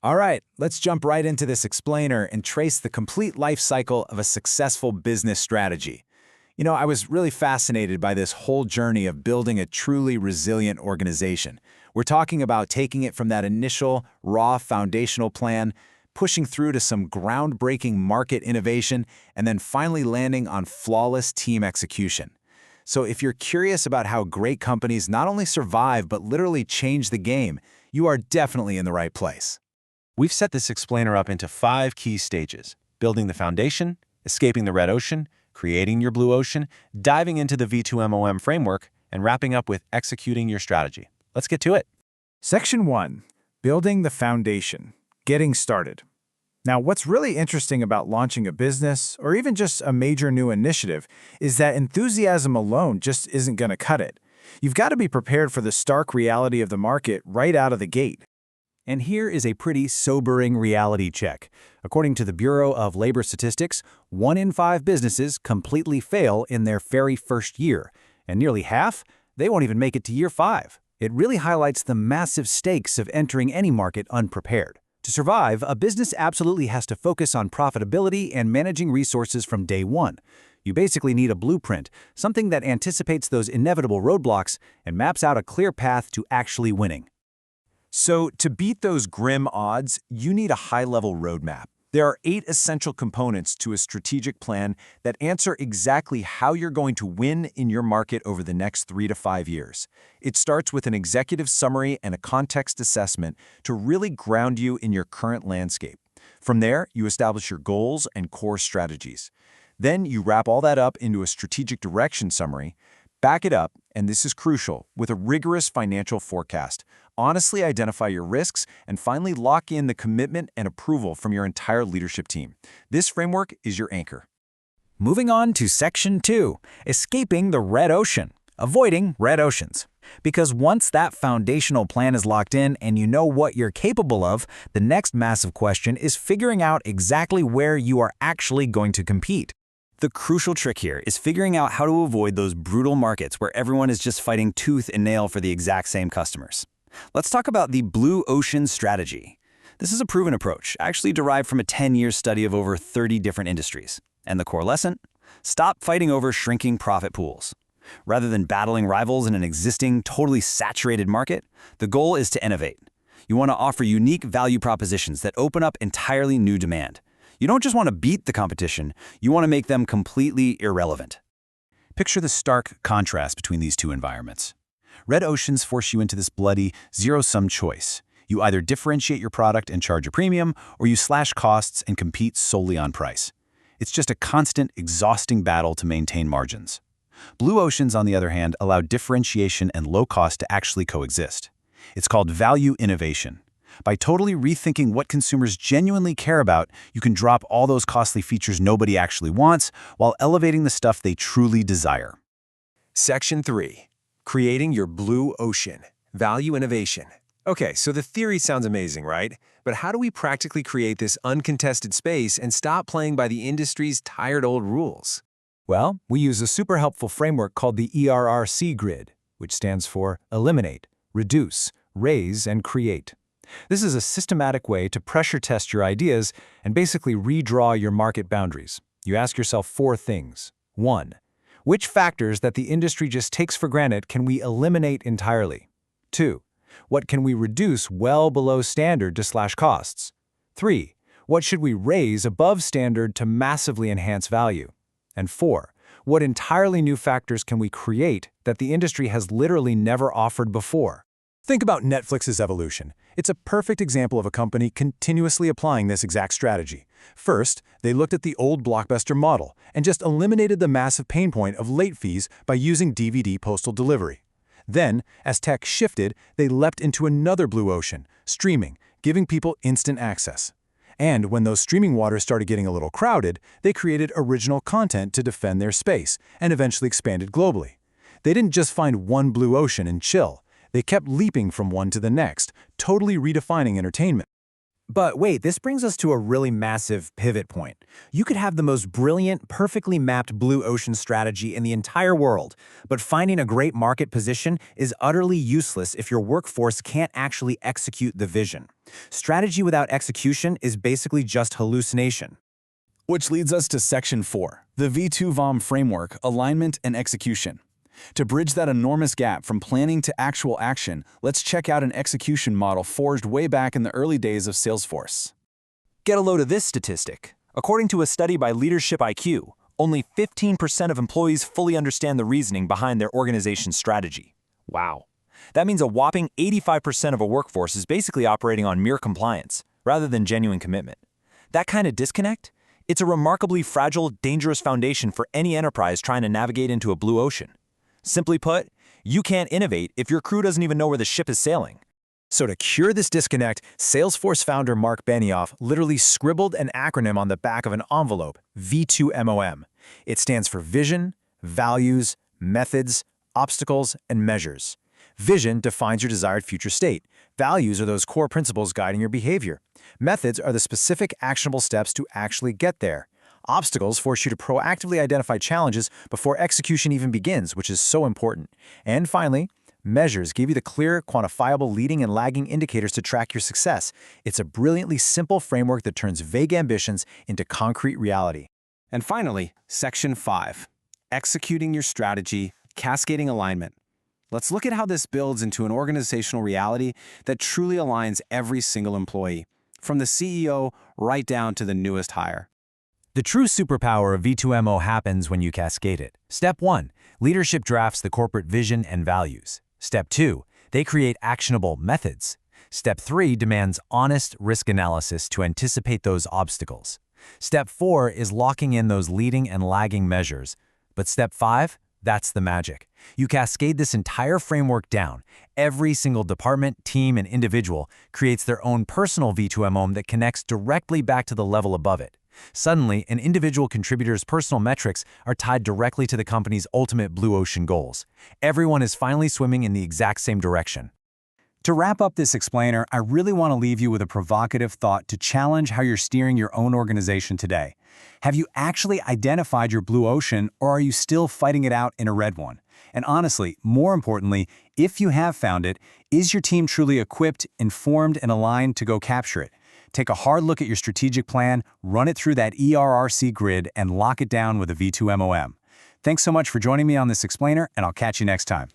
All right, let's jump right into this explainer and trace the complete life cycle of a successful business strategy. I was really fascinated by this whole journey of building a truly resilient organization. We're talking about taking it from that initial, raw foundational plan, pushing through to some groundbreaking market innovation, and then finally landing on flawless team execution. So if you're curious about how great companies not only survive but literally change the game, you are definitely in the right place. We've set this explainer up into 5 key stages: building the foundation, escaping the red ocean, creating your blue ocean, diving into the V2MOM framework, and wrapping up with executing your strategy. Let's get to it. Section 1. Building the foundation. Getting started. Now, what's really interesting about launching a business, or even just a major new initiative, is that enthusiasm alone just isn't going to cut it. You've got to be prepared for the stark reality of the market right out of the gate. And here is a pretty sobering reality check. According to the Bureau of Labor Statistics, 1 in 5 businesses completely fail in their very first year, and nearly half, they won't even make it to year 5. It really highlights the massive stakes of entering any market unprepared. To survive, a business absolutely has to focus on profitability and managing resources from day one. You basically need a blueprint, something that anticipates those inevitable roadblocks and maps out a clear path to actually winning. So to beat those grim odds, you need a high-level roadmap. There are 8 essential components to a strategic plan that answer exactly how you're going to win in your market over the next 3 to 5 years. It starts with an executive summary and a context assessment to really ground you in your current landscape. From there, you establish your goals and core strategies. Then you wrap all that up into a strategic direction summary. Back it up, and this is crucial, with a rigorous financial forecast. Honestly identify your risks, and finally lock in the commitment and approval from your entire leadership team. This framework is your anchor. Moving on to Section 2, escaping the red ocean, avoiding red oceans. Because once that foundational plan is locked in and you know what you're capable of, the next massive question is figuring out exactly where you are actually going to compete. The crucial trick here is figuring out how to avoid those brutal markets where everyone is just fighting tooth and nail for the exact same customers. Let's talk about the blue ocean strategy. This is a proven approach, actually derived from a 10-year study of over 30 different industries. And the core lesson? Stop fighting over shrinking profit pools. Rather than battling rivals in an existing, totally saturated market, the goal is to innovate. You want to offer unique value propositions that open up entirely new demand. You don't just want to beat the competition, you want to make them completely irrelevant. Picture the stark contrast between these two environments. Red oceans force you into this bloody, zero-sum choice. You either differentiate your product and charge a premium, or you slash costs and compete solely on price. It's just a constant, exhausting battle to maintain margins. Blue oceans, on the other hand, allow differentiation and low cost to actually coexist. It's called value innovation. By totally rethinking what consumers genuinely care about, you can drop all those costly features nobody actually wants while elevating the stuff they truly desire. Section 3. Creating your blue ocean. Value innovation. Okay, so the theory sounds amazing, right? But how do we practically create this uncontested space and stop playing by the industry's tired old rules? Well, we use a super helpful framework called the ERRC grid, which stands for Eliminate, Reduce, Raise, and Create. This is a systematic way to pressure test your ideas and basically redraw your market boundaries. You ask yourself 4 things. 1. Which factors that the industry just takes for granted can we eliminate entirely? 2. What can we reduce well below standard to slash costs? 3. What should we raise above standard to massively enhance value? And 4. What entirely new factors can we create that the industry has literally never offered before? Think about Netflix's evolution. It's a perfect example of a company continuously applying this exact strategy. First, they looked at the old Blockbuster model and just eliminated the massive pain point of late fees by using DVD postal delivery. Then, as tech shifted, they leapt into another blue ocean, streaming, giving people instant access. And when those streaming waters started getting a little crowded, they created original content to defend their space and eventually expanded globally. They didn't just find one blue ocean and chill. They kept leaping from one to the next, totally redefining entertainment. But wait, this brings us to a really massive pivot point. You could have the most brilliant, perfectly mapped blue ocean strategy in the entire world, but finding a great market position is utterly useless if your workforce can't actually execute the vision. Strategy without execution is basically just hallucination. Which leads us to Section 4, the V2VOM framework, alignment and execution. To bridge that enormous gap from planning to actual action, let's check out an execution model forged way back in the early days of Salesforce. Get a load of this statistic. According to a study by Leadership IQ, only 15% of employees fully understand the reasoning behind their organization's strategy. Wow. That means a whopping 85% of a workforce is basically operating on mere compliance, rather than genuine commitment. That kind of disconnect? It's a remarkably fragile, dangerous foundation for any enterprise trying to navigate into a blue ocean. Simply put, you can't innovate if your crew doesn't even know where the ship is sailing. So to cure this disconnect, Salesforce founder Mark Benioff literally scribbled an acronym on the back of an envelope, V2MOM. It stands for Vision, Values, Methods, Obstacles, and Measures. Vision defines your desired future state. Values are those core principles guiding your behavior. Methods are the specific actionable steps to actually get there. Obstacles force you to proactively identify challenges before execution even begins, which is so important. And finally, measures give you the clear, quantifiable leading and lagging indicators to track your success. It's a brilliantly simple framework that turns vague ambitions into concrete reality. And finally, Section 5, executing your strategy, cascading alignment. Let's look at how this builds into an organizational reality that truly aligns every single employee, from the CEO right down to the newest hire. The true superpower of V2MO happens when you cascade it. Step 1. Leadership drafts the corporate vision and values. Step 2. They create actionable methods. Step 3 demands honest risk analysis to anticipate those obstacles. Step 4 is locking in those leading and lagging measures. But Step 5? That's the magic. You cascade this entire framework down. Every single department, team, and individual creates their own personal V2MO that connects directly back to the level above it. Suddenly, an individual contributor's personal metrics are tied directly to the company's ultimate blue ocean goals. Everyone is finally swimming in the exact same direction. To wrap up this explainer, I really want to leave you with a provocative thought to challenge how you're steering your own organization today. Have you actually identified your blue ocean, or are you still fighting it out in a red one? And honestly, more importantly, if you have found it, is your team truly equipped, informed, and aligned to go capture it? Take a hard look at your strategic plan, run it through that ERRC grid, and lock it down with a V2MOM. Thanks so much for joining me on this explainer, and I'll catch you next time.